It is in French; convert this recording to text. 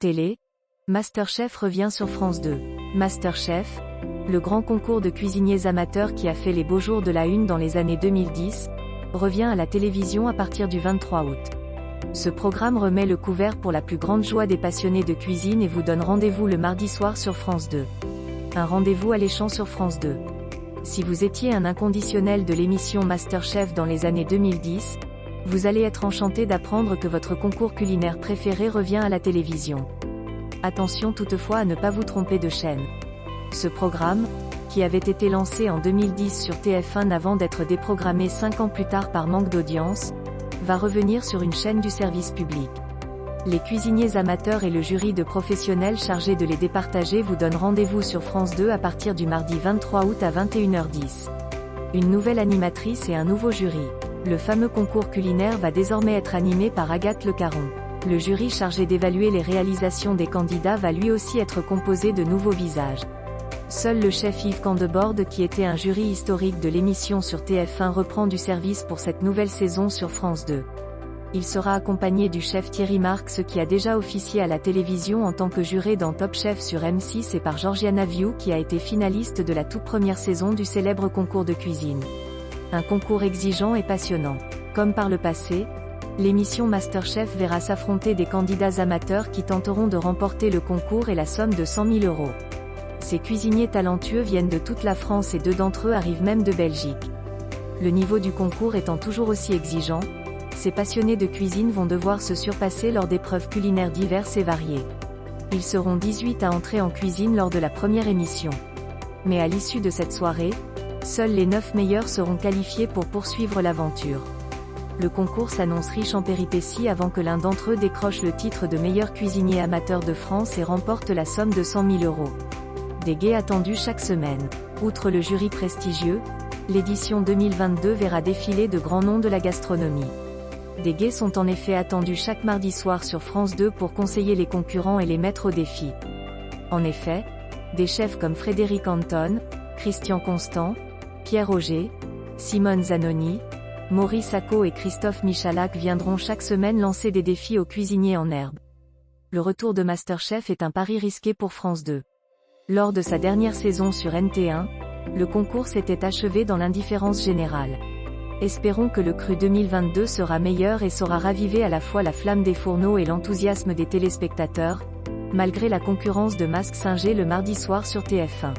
Télé, MasterChef revient sur France 2. MasterChef, le grand concours de cuisiniers amateurs qui a fait les beaux jours de la une dans les années 2010, revient à la télévision à partir du 23 août. Ce programme remet le couvert pour la plus grande joie des passionnés de cuisine et vous donne rendez-vous le mardi soir sur France 2. Un rendez-vous alléchant sur France 2. Si vous étiez un inconditionnel de l'émission MasterChef dans les années 2010, vous allez être enchanté d'apprendre que votre concours culinaire préféré revient à la télévision. Attention toutefois à ne pas vous tromper de chaîne. Ce programme, qui avait été lancé en 2010 sur TF1 avant d'être déprogrammé 5 ans plus tard par manque d'audience, va revenir sur une chaîne du service public. Les cuisiniers amateurs et le jury de professionnels chargés de les départager vous donnent rendez-vous sur France 2 à partir du mardi 23 août à 21h10. Une nouvelle animatrice et un nouveau jury. Le fameux concours culinaire va désormais être animé par Agathe Le Caron. Le jury chargé d'évaluer les réalisations des candidats va lui aussi être composé de nouveaux visages. Seul le chef Yves Candeborde, qui était un jury historique de l'émission sur TF1, reprend du service pour cette nouvelle saison sur France 2. Il sera accompagné du chef Thierry Marx, qui a déjà officié à la télévision en tant que juré dans Top Chef sur M6, et par Georgiana Viu, qui a été finaliste de la toute première saison du célèbre concours de cuisine. Un concours exigeant et passionnant. Comme par le passé, l'émission MasterChef verra s'affronter des candidats amateurs qui tenteront de remporter le concours et la somme de 100 000 €. Ces cuisiniers talentueux viennent de toute la France et 2 d'entre eux arrivent même de Belgique. Le niveau du concours étant toujours aussi exigeant, ces passionnés de cuisine vont devoir se surpasser lors d'épreuves culinaires diverses et variées. Ils seront 18 à entrer en cuisine lors de la première émission. Mais à l'issue de cette soirée, seuls les 9 meilleurs seront qualifiés pour poursuivre l'aventure. Le concours s'annonce riche en péripéties avant que l'un d'entre eux décroche le titre de meilleur cuisinier amateur de France et remporte la somme de 100 000 €. Des guets attendus chaque semaine. Outre le jury prestigieux, l'édition 2022 verra défiler de grands noms de la gastronomie. Des guets sont en effet attendus chaque mardi soir sur France 2 pour conseiller les concurrents et les mettre au défi. En effet, des chefs comme Frédéric Anton, Christian Constant, Pierre Auger, Simone Zanoni, Maurice Acco et Christophe Michalak viendront chaque semaine lancer des défis aux cuisiniers en herbe. Le retour de MasterChef est un pari risqué pour France 2. Lors de sa dernière saison sur NT1, le concours s'était achevé dans l'indifférence générale. Espérons que le cru 2022 sera meilleur et saura raviver à la fois la flamme des fourneaux et l'enthousiasme des téléspectateurs, malgré la concurrence de Mask Singer le mardi soir sur TF1.